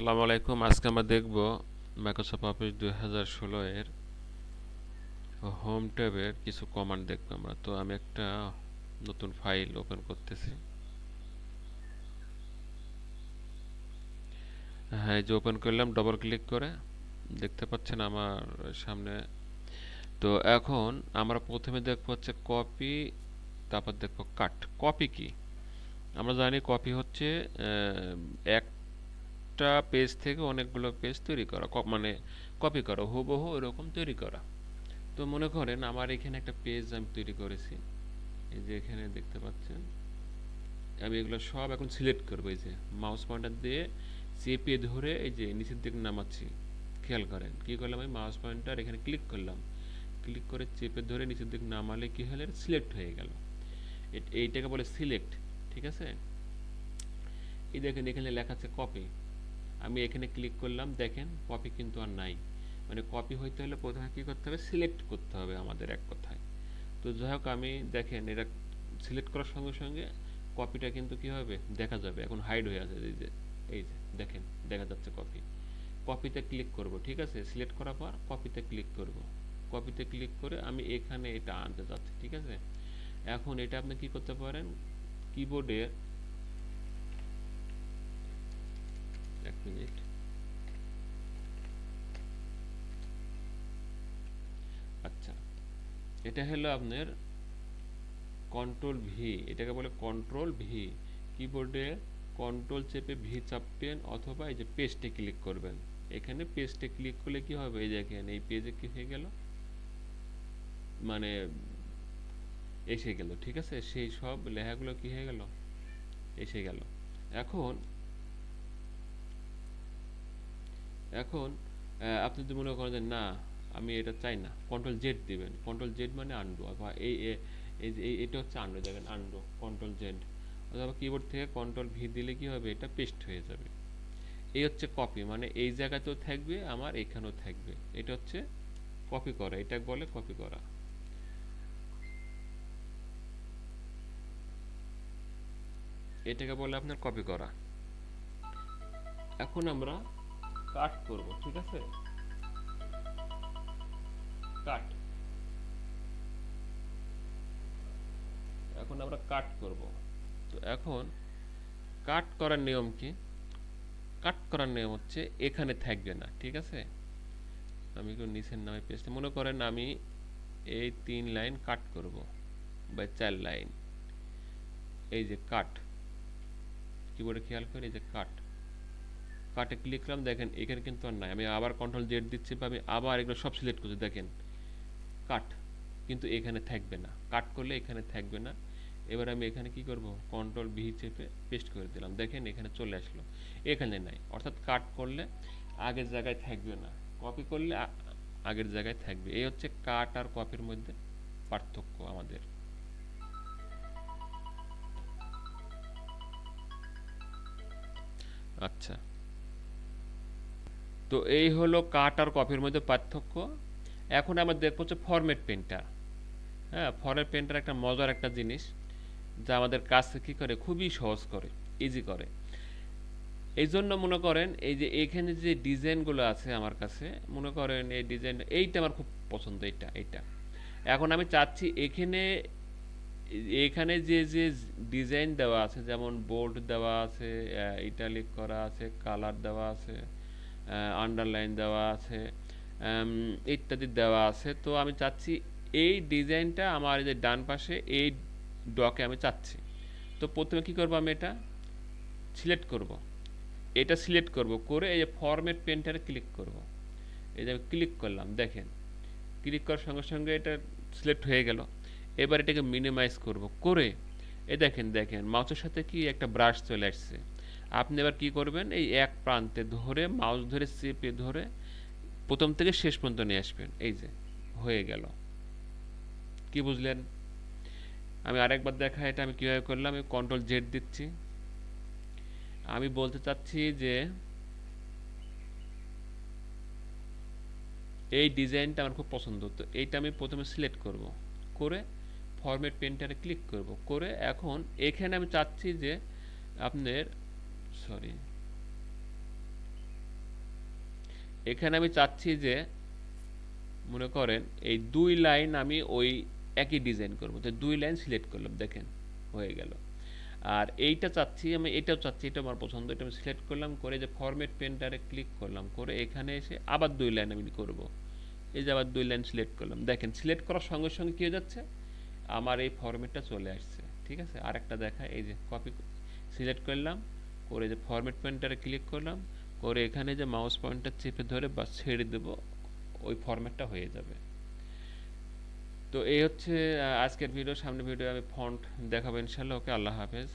আসসালামু আলাইকুম। আজকে আমরা দেখব মাইক্রোসফট অফিস 2016 এর হোম ট্যাবের কিছু কমান্ড দেখব আমরা। তো আমি একটা নতুন ফাইল ওপেন করতেছি। হ্যাঁ, এই যে ওপেন করলাম ডবল ক্লিক করে, দেখতে পাচ্ছেন আমার সামনে। তো এখন আমরা প্রথমে দেখব হচ্ছে কপি, তারপর দেখব কাট। কপি কি? আমরা জানি কপি হচ্ছে একটা পেজ থেকে অনেকগুলো পেজ তৈরি করা, মানে কপি করা, হুবহু এরকম তৈরি করা। তো মনে করেন আমার এখানে একটা পেজ আমি তৈরি করেছি, এই যে এখানে দেখতে পাচ্ছেন। আমি এগুলো সব এখন সিলেক্ট করবো, এই যে মাউস পয়েন্টার দিয়ে চেপে ধরে এই যে নিচের দিকে নামাচ্ছি। খেয়াল করেন কি করলাম, আমি মাউস পয়েন্টার এখানে ক্লিক করলাম, ক্লিক করে চেপে ধরে নিচের দিকে নামালে কি হলো, সিলেক্ট হয়ে গেল। এইটাকে বলে সিলেক্ট। ঠিক আছে, এই দেখেন এখানে লেখা আছে কপি। আমি এখানে ক্লিক করলাম, দেখেন কপি কিন্তু আর নাই। মানে কপি হইতে হলে প্রথমে কি করতে হবে, সিলেক্ট করতে হবে আমাদের, এক কথায়। তো যাই হোক, আমি দেখেন এটা সিলেক্ট করার সঙ্গে সঙ্গে কপিটা কিন্তু কি হবে, দেখা যাবে। এখন হাইড হয়ে আছে, এই যে দেখেন দেখা যাচ্ছে কপি। কপিতে ক্লিক করব, ঠিক আছে, সিলেক্ট করার পর কপিতে ক্লিক করব। কপিতে ক্লিক করে আমি এখানে এটা আনতে যাচ্ছি, ঠিক আছে। এখন এটা আপনি কি করতে পারেন, কিবোর্ডে, এক মিনিট, আচ্ছা, এটা হলো আপনার কন্ট্রোল ভি, এটাকে বলে কন্ট্রোল ভি। কিবোর্ডে কন্ট্রোল চেপে ভি চাপবেন, অথবা এই যে পেস্টে ক্লিক করবেন। এখানে পেস্টে ক্লিক করলে কি হবে, এই দেখেন এই পেজে কি হয়ে গেল, মানে এসে গেল। ঠিক আছে, সেই সব লেখাগুলো কি হয়ে গেল, এসে গেল। এখন এখন আপনি যদি মনে করেন যে না, আমি এটা চাই না, কন্ট্রোল জেড দিবেন। কন্ট্রোল জেড মানে আন্ডু, অথবা এটা হচ্ছে আন্ডু, দেখেন আন্ডু, কন্ট্রোল জেড। অথবা কিবোর্ড থেকে কন্ট্রোল ভি দিলে কি হবে, এটা পেস্ট হয়ে যাবে। এই হচ্ছে কপি, মানে এই জায়গাতেও থাকবে, আমার এখানেও থাকবে। এটা হচ্ছে কপি করা, এটা বলে কপি করা। এটাকে বলে আপনার কপি করা। এখন আমরা কাট করব, ঠিক আছে, কাট। এখন আমরা কাট করব। তো এখন কাট করার নিয়ম কি? কাট করার নিয়ম হচ্ছে এখানে থাকবে না, ঠিক আছে। আমি একটু নিচের নামে পেস্ট, মনে করেন আমি এই 3 লাইন কাট করব, বা 4 লাইন। এই যে কাট, কিবোর্ডে খেয়াল করে এই যে কাট, কাটে ক্লিক করলাম, দেখেন এখানে কিন্তু আর নাই। আমি আবার কন্ট্রোল জেড দিচ্ছি, বা আমি আবার এগুলো সব সিলেক্ট করছি, দেখেন কাট, কিন্তু এখানে থাকবে না। কাট করলে এখানে থাকবে না। এবার আমি এখানে কি করব, কন্ট্রোল ভি চেপে পেস্ট করে দিলাম, দেখেন এখানে চলে আসলো, এখানে নাই। অর্থাৎ কাট করলে আগের জায়গায় থাকবে না, কপি করলে আগের জায়গায় থাকবে। এই হচ্ছে কাট আর কপির মধ্যে পার্থক্য আমাদের। আচ্ছা, তো এই হলো কাট আর কপির মধ্যে পার্থক্য। এখন আমরা দেখবো হচ্ছে ফরম্যাট পেন্টার। হ্যাঁ, ফরম্যাট পেন্টার একটা মজার একটা জিনিস, যা আমাদের কাজকে কী করে, খুবই সহজ করে, ইজি করে। এই জন্য মনে করেন এই যে এখানে যে ডিজাইনগুলো আছে আমার কাছে, মনে করেন এই ডিজাইন, এইটা আমার খুব পছন্দ, এইটা এইটা। এখন আমি চাচ্ছি এখানে, এখানে যে যে ডিজাইন দেওয়া আছে, যেমন বোল্ড দেওয়া আছে, ইটালিক করা আছে, কালার দেওয়া আছে, আন্ডারলাইন দেওয়া আছে, ইত্যাদি দেওয়া আছে। তো আমি চাচ্ছি এই ডিজাইনটা আমার এই যে ডান পাশে এই ডকে আমি চাচ্ছি। তো প্রথমে কি করব, আমি এটা সিলেক্ট করব, এটা সিলেক্ট করব, করে এই যে ফরম্যাট পেন্টারে ক্লিক করব। এই যে আমি ক্লিক করলাম, দেখেন ক্লিক করার সঙ্গে সঙ্গে এটা সিলেক্ট হয়ে গেল। এবার এটাকে মিনিমাইজ করব, করে এই দেখেন দেখেন মাউসের সাথে কি একটা ব্রাশ চলে আসছে। আপনি এবার কি করবেন, এই এক প্রান্তে ধরে মাউস ধরে চেপে ধরে প্রথম থেকে শেষ পর্যন্ত নিয়ে আসবেন। এই যে হয়ে গেল। কি বুঝলেন? আমি আরেকবার দেখা, এটা আমি কীভাবে করলাম, আমি কন্ট্রোল জেড দিচ্ছি। আমি বলতে চাচ্ছি যে এই ডিজাইনটা আমার খুব পছন্দ, তো এইটা আমি প্রথমে সিলেক্ট করব, করে ফরম্যাট পেন্টারে ক্লিক করব, করে এখন এখানে আমি চাচ্ছি যে আপনার, সরি, এখানে আমি চাচ্ছি যে মনে করেন এই 2 লাইন আমি ওই একই ডিজাইন করব, তো 2 লাইন সিলেক্ট করলাম, দেখেন হয়ে গেল। আর এইটা চাচ্ছি আমি, এটাও চাচ্ছি, এটা আমার পছন্দ, এটা আমি সিলেক্ট করলাম, করে যে ফরম্যাট পেন্টারে ক্লিক করলাম, করে এখানে এসে আবার 2 লাইন আমি করব। এই যে আবার 2 লাইন সিলেক্ট করলাম, দেখেন সিলেক্ট করার সঙ্গে সঙ্গে কী হয়ে যাচ্ছে, আমার এই ফরম্যাটটা চলে আসছে। ঠিক আছে, আরেকটা দেখা, এই যে কপি সিলেক্ট করলাম, করে যে ফরম্যাট পেন্টারে ক্লিক করলাম, করে এখানে যে মাউস পয়েন্টার চেপে ধরে বা ছেড়ে দেব, ওই ফরম্যাটটা হয়ে যাবে। তো এই হচ্ছে আজকের ভিডিও। সামনে ভিডিও আমি ফন্ট দেখাবো ইনশাল্লাহ। ওকে, আল্লাহ হাফেজ।